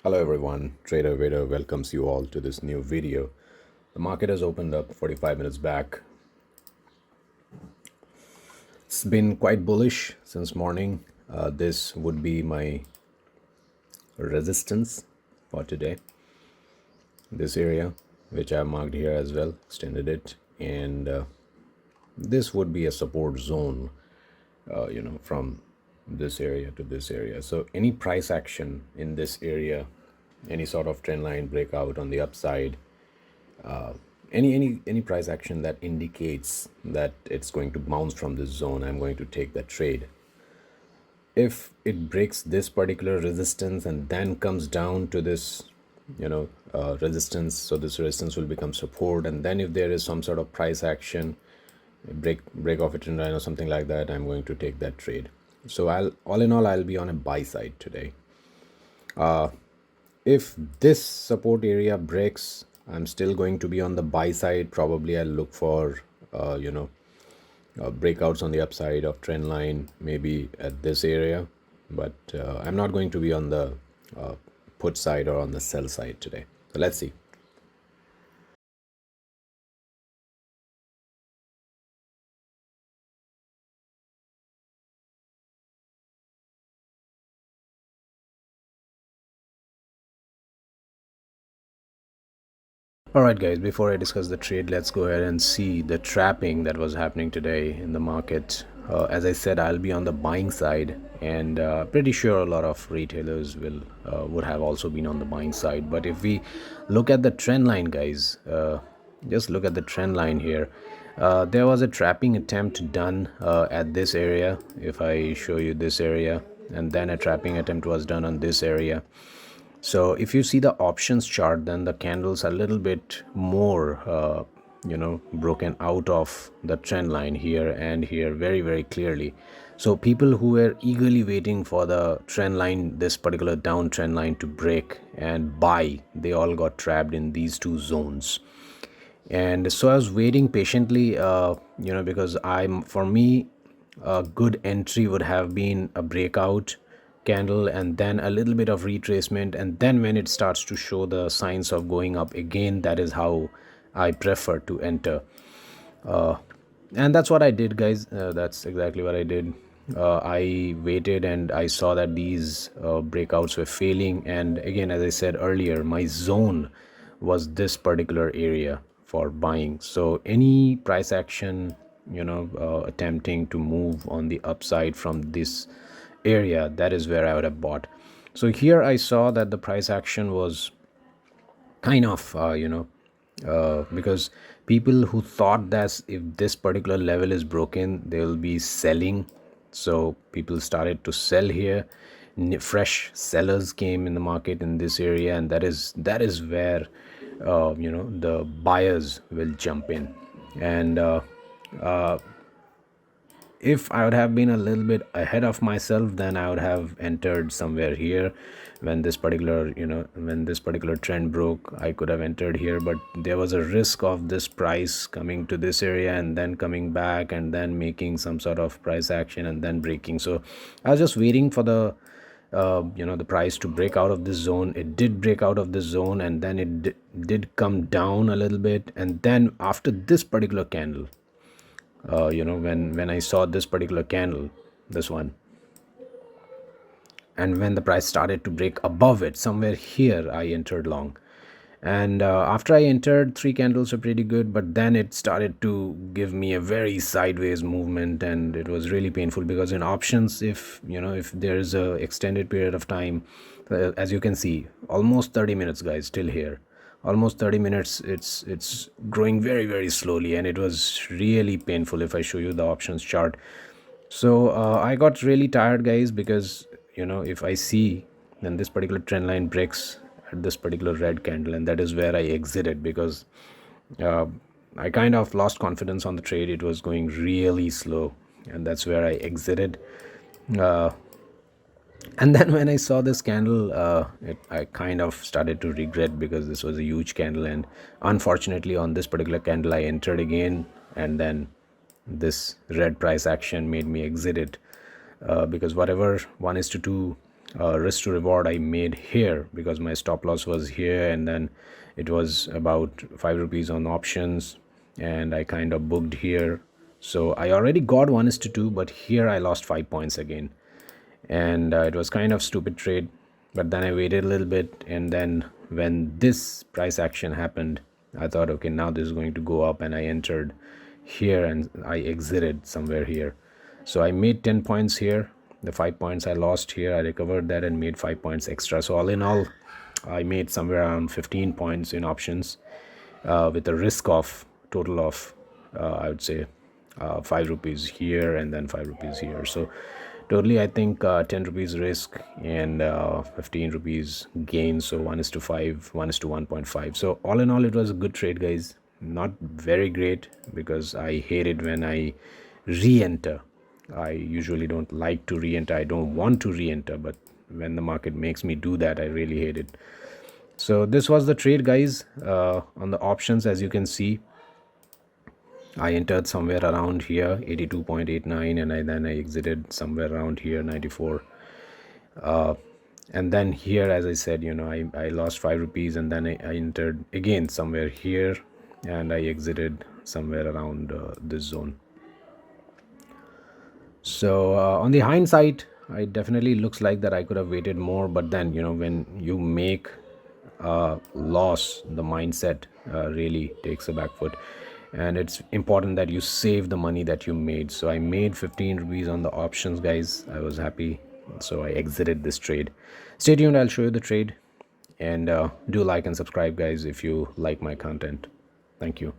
Hello everyone, Trader Vader welcomes you all to this new video. The market has opened up 45 minutes back. It's been quite bullish since morning. This would be my resistance for today. This area, which I marked here as well, extended it, and this would be a support zone, from this area to this area. So any price action in this area, any sort of trend line breakout on the upside, any price action that indicates that it's going to bounce from this zone, I'm going to take that trade. If it breaks this particular resistance and then comes down to this resistance, so this resistance will become support, and then if there is some sort of price action, break off a trend line or something like that, I'm going to take that trade. So I'll be on a buy side today. If this support area breaks, I'm still going to be on the buy side. Probably I'll look for breakouts on the upside of trend line, maybe at this area, but I'm not going to be on the put side or on the sell side today. So let's see. Alright guys, before I discuss the trade, let's go ahead and see the trapping that was happening today in the market. As I said, I'll be on the buying side, and pretty sure a lot of retailers would have also been on the buying side. But if we look at the trend line, guys, just look at the trend line here. There was a trapping attempt done at this area. If I show you this area, and then a trapping attempt was done on this area. So if you see the options chart, then the candles are a little bit more broken out of the trend line here and here very, very clearly. So people who were eagerly waiting for the trend line, this particular downtrend line, to break and buy, they all got trapped in these two zones. And so I was waiting patiently, because for me, a good entry would have been a breakout candle and then a little bit of retracement, and then when it starts to show the signs of going up again, that is how I prefer to enter. And that's what I did, guys. That's exactly what I did. I waited and I saw that these breakouts were failing, and again, as I said earlier, my zone was this particular area for buying. So any price action, attempting to move on the upside from this area, that is where I would have bought. So here I saw that the price action was kind of because people who thought that if this particular level is broken, they will be selling. So people started to sell here. Fresh sellers came in the market in this area, and that is where the buyers will jump in. And if I would have been a little bit ahead of myself, then I would have entered somewhere here. When this particular trend broke, I could have entered here, but there was a risk of this price coming to this area and then coming back and then making some sort of price action and then breaking. So I was just waiting for the the price to break out of this zone. It did break out of this zone, and then it did come down a little bit, and then after this particular candle, when I saw this particular candle, this one, and when the price started to break above it, somewhere here, I entered long. And after I entered, 3 candles were pretty good, but then it started to give me a very sideways movement, and it was really painful, because in options, if there is a extended period of time, as you can see, almost 30 minutes, guys, still here, almost 30 minutes, it's growing very, very slowly, and it was really painful if I show you the options chart. So I got really tired, guys, because if I see, then this particular trend line breaks at this particular red candle, and that is where I exited, because I kind of lost confidence on the trade. It was going really slow, and that's where I exited. And then when I saw this candle, I kind of started to regret, because this was a huge candle, and unfortunately on this particular candle I entered again, and then this red price action made me exit it, because whatever 1:2 risk to reward I made here, because my stop loss was here, and then it was about 5 rupees on options, and I kind of booked here. So I already got 1:2, but here I lost 5 points again, and it was kind of stupid trade. But then I waited a little bit, and then when this price action happened, I thought, okay, now this is going to go up, and I entered here and I exited somewhere here. So I made 10 points here. The 5 points I lost here, I recovered that and made 5 points extra. So all in all, I made somewhere around 15 points in options, with a risk of total of I would say 5 rupees here and then 5 rupees here. So totally I think 10 rupees risk and 15 rupees gain. So 1:5, 1:1.5. So all in all, it was a good trade, guys. Not very great, because I hate it when I re-enter. I usually don't like to re-enter. I don't want to re-enter, but when the market makes me do that, I really hate it. So this was the trade, guys. On the options, as you can see, I entered somewhere around here 82.89, and then I exited somewhere around here 94. And then here, as I said, I lost 5 rupees, and then I entered again somewhere here, and I exited somewhere around this zone. So on the hindsight, it definitely looks like that I could have waited more. But then, when you make a loss, the mindset really takes a back foot. And it's important that you save the money that you made. So I made 15 rupees on the options, guys. I was happy. So I exited this trade. Stay tuned. I'll show you the trade. And do like and subscribe, guys, if you like my content. Thank you.